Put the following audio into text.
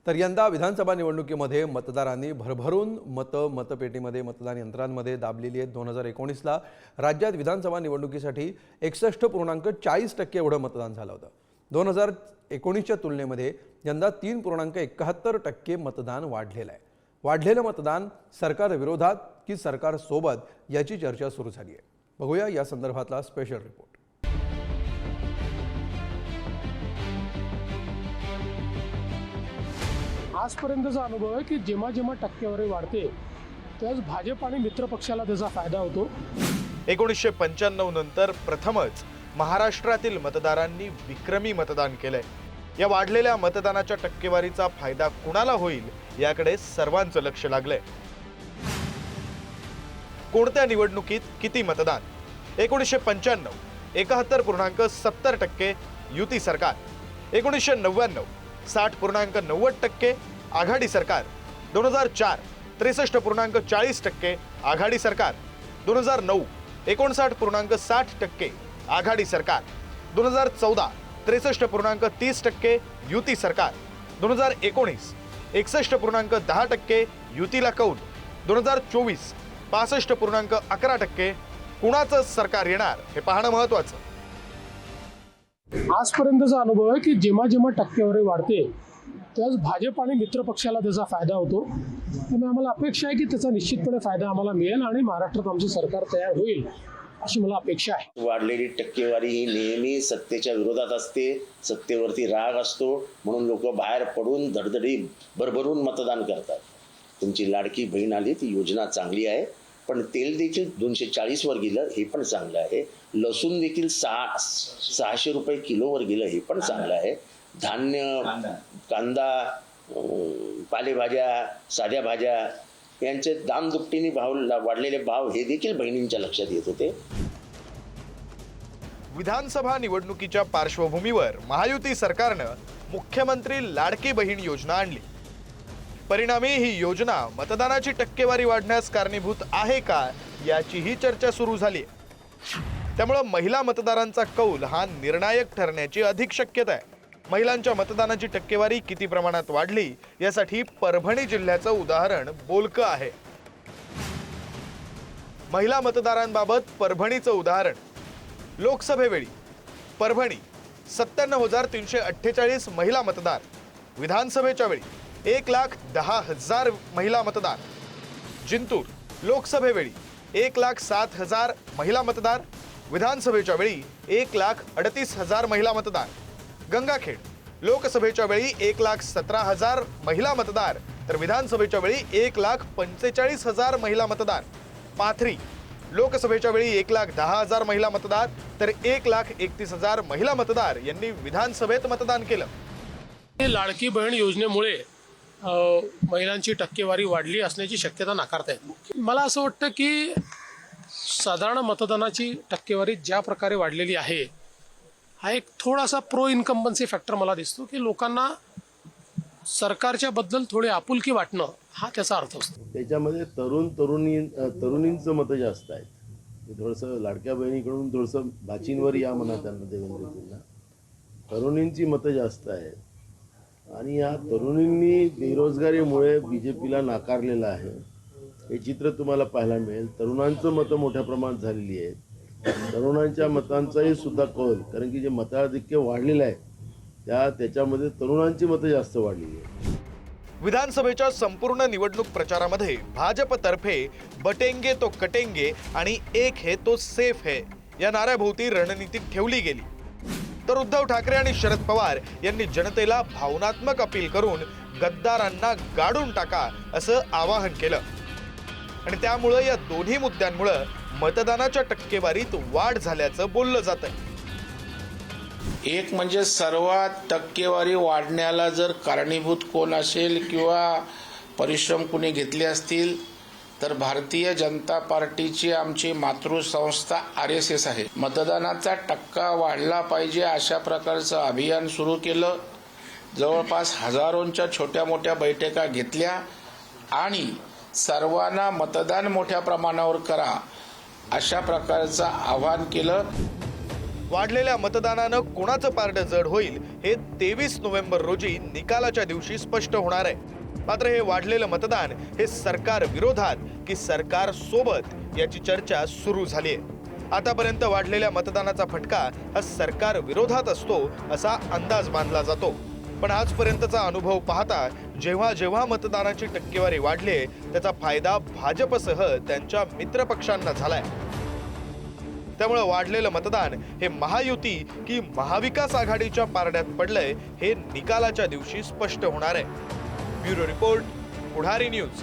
तर यंदा विधानसभा निवडणुकीमध्ये मतदारांनी भरभरून मतपेटीमध्ये मतदान यंत्रांमध्ये दाबलेली आहेत। 2019ला राज्यात विधानसभा निवडणुकीसाठी 61.40% एवढं मतदान झालं होतं। 2019च्या तुलनेमध्ये यंदा 3.71% मतदान वाढलेलं आहे। वाढलेलं मतदान सरकार विरोधात की सरकार सोबत याची चर्चा सुरू झाली आहे। बघूया या संदर्भातला स्पेशल रिपोर्ट। आजपर्यंतचा अनुभव आहे की जेव्हा जेव्हा टक्केवारी वाढते त्याच भाजप आणि मित्र पक्षाला त्याचा फायदा होतो। 1995 नंतर प्रथमच महाराष्ट्रातील मतदारांनी विक्रमी मतदान केलंय। या वाढलेल्या मतदानाच्या टक्केवारीचा फायदा कुणाला होईल याकडे सर्वांचं लक्ष लागलंय। कोणत्या निवडणुकीत किती मतदान? 1995 71.70% युती सरकार, 1999 60.90% आघाडी सरकार, 2004 63.40% आघाडी सरकार, 2009 59.60% आघाडी सरकार, 2014 63.30% युती सरकार, 2019 61.10% युतीला कौल, 2024 65.11% कुणाचं सरकार येणार हे पाहणं महत्त्वाचं। आजपर्यंतचा अनुभव आहे की जेव्हा जेव्हा टक्केवारी वाढते त्याच भाजप आणि मित्र पक्षाला त्याचा फायदा होतो। त्यामुळे आम्हाला अपेक्षा आहे की त्याचा निश्चितपणे फायदा आम्हाला मिळेल आणि महाराष्ट्रात आमचं सरकार तयार होईल अशी मला अपेक्षा आहे। वाढलेली टक्केवारी ही नेहमी सत्तेच्या विरोधात असते, सत्तेवरती राग असतो, म्हणून लोक बाहेर पडून धडधडी भरभरून मतदान करतात। तुमची लाडकी बहीण आली ती योजना चांगली आहे, पण तेल देखील 240 वर गेलं हे पण चांगलं आहे। लसूण देखील 600 रुपये किलोवर गेलं हे पण चांगलं आहे। धान्य, कांदा, पालेभाज्या, साध्या भाज्या यांचे दाम दुपटीने वाढलेले भाव हे देखील बहिणींच्या लक्षात येत होते। विधानसभा निवडणुकीच्या पार्श्वभूमीवर महायुती सरकारनं मुख्यमंत्री लाडकी बहीण योजना आणली। परिणामी ही योजना मतदानाची टक्केवारी वाढण्यास कारणीभूत आहे का याचीही चर्चा सुरू झाली आहे। त्यामुळे महिला मतदारांचा कौल हा निर्णायक ठरण्याची अधिक शक्यता आहे। महिलांच्या मतदानाची टक्केवारी किती प्रमाणात वाढली यासाठी परभणी जिल्ह्याचं उदाहरण बोलकं आहे। महिला मतदारांबाबत परभणीचं उदाहरण। लोकसभेवेळी परभणी 97,348 महिला मतदार, विधानसभेच्या वेळी 1,10,000 महिला मतदार। जिंतूर लोकसभेवेळी 1,07,000 महिला मतदार, विधानसभेच्या वेळी 1,38,000 महिला मतदार। गंगाखेड लोकसभेच्या वेळी 1,17,000 महिला मतदार तर विधानसभेच्या वेळी 1,45,000 महिला मतदार। पाथरी लोकसभेच्या वेळी 1,10,000 महिला मतदार तर 1,31,000 महिला मतदार यांनी विधानसभेत मतदान केलं। लाडकी बहीण योजनेमुळे महिलांची टक्केवारी वाढली असण्याची शक्यता नाकारता येत नाही। मला असं वाटतं की साधारण मतदानाची टक्केवारी ज्या प्रकारे वाढलेली आहे हा एक थोडासा प्रो इन्कम्बन्सी फॅक्टर मला दिसतो की लोकांना सरकारच्या बद्दल थोडी आपुलकी वाटणं हा त्याचा अर्थ असतो। त्याच्यामध्ये तरुणींचं मतं जास्त आहेत। थोडंसं लाडक्या बहिणीकडून थोडंसं भाचींवर या म्हणा त्यांना देवेंद्रजींना, तरुणींची मतं जास्त आहेत आणि या तरुणींनी बेरोजगारीमुळे बीजेपीला नाकारलेलं आहे हे चित्र तुम्हाला पाहायला मिळेल। तरुणांचं मतं मोठ्या प्रमाणात झालेली आहेत। तरुणांच्या मतांचाही सुद्धा कौल, कारण की जे मताधिक्य वाढलेलं आहे त्याच्यामध्ये तरुणांची मतं जास्त वाढलेली आहेत। विधानसभेच्या संपूर्ण निवडणूक प्रचारामध्ये भाजपतर्फे बटेंगे तो कटेंगे आणि एक है तो सेफ है या नाऱ्याभोवती रणनीती ठेवली गेली। तर उद्धव ठाकरे आणि शरद पवार यांनी जनतेला भावनात्मक अपील करून गद्दारांना गाडून टाका असं आवाहन केलं आणि त्यामुळे या दोन्ही मुद्द्यांमुळे मतदानाच्या टक्केवारीत वाढ झाल्याचं बोललं जातंय। एक म्हणजे सर्वात टक्केवारी वाढण्याला जर कारणीभूत कोण असेल किंवा परिश्रम कुणी घेतले असतील तर भारतीय जनता पार्टीची आमची मातृसंस्था RSS आहे। मतदानाचा टक्का वाढला पाहिजे अशा प्रकारचं अभियान सुरू केलं। जवळपास हजारोंच्या छोट्या मोठ्या बैठका घेतल्या आणि सर्वांना मतदान मोठ्या प्रमाणावर करा अशा प्रकारचं आवाहन केलं। वाढलेल्या मतदानानं कोणाचं पारडं जड होईल हे 23 नोव्हेंबर रोजी निकालाच्या दिवशी स्पष्ट होणार आहे. मात्र हे वाढलेलं मतदान हे सरकार विरोधात की सरकार सोबत याची चर्चा सुरू झाली आहे. आतापर्यंत वाढलेल्या मतदानाचा फटका हा सरकार विरोधात असतो असा अंदाज बांधला जातो. पण आजपर्यंतचा अनुभव पाहता जेव्हा जेव्हा मतदानाची टक्केवारी वाढली त्याचा फायदा भाजपसह त्यांच्या मित्रपक्षांना झालाय. त्यामुळे वाढलेलं मतदान हे महायुती की महाविकास आघाडीच्या पारड्यात पडलंय हे निकालाच्या दिवशी स्पष्ट होणार आहे. ब्युरो रिपोर्ट, पुढारी न्यूज.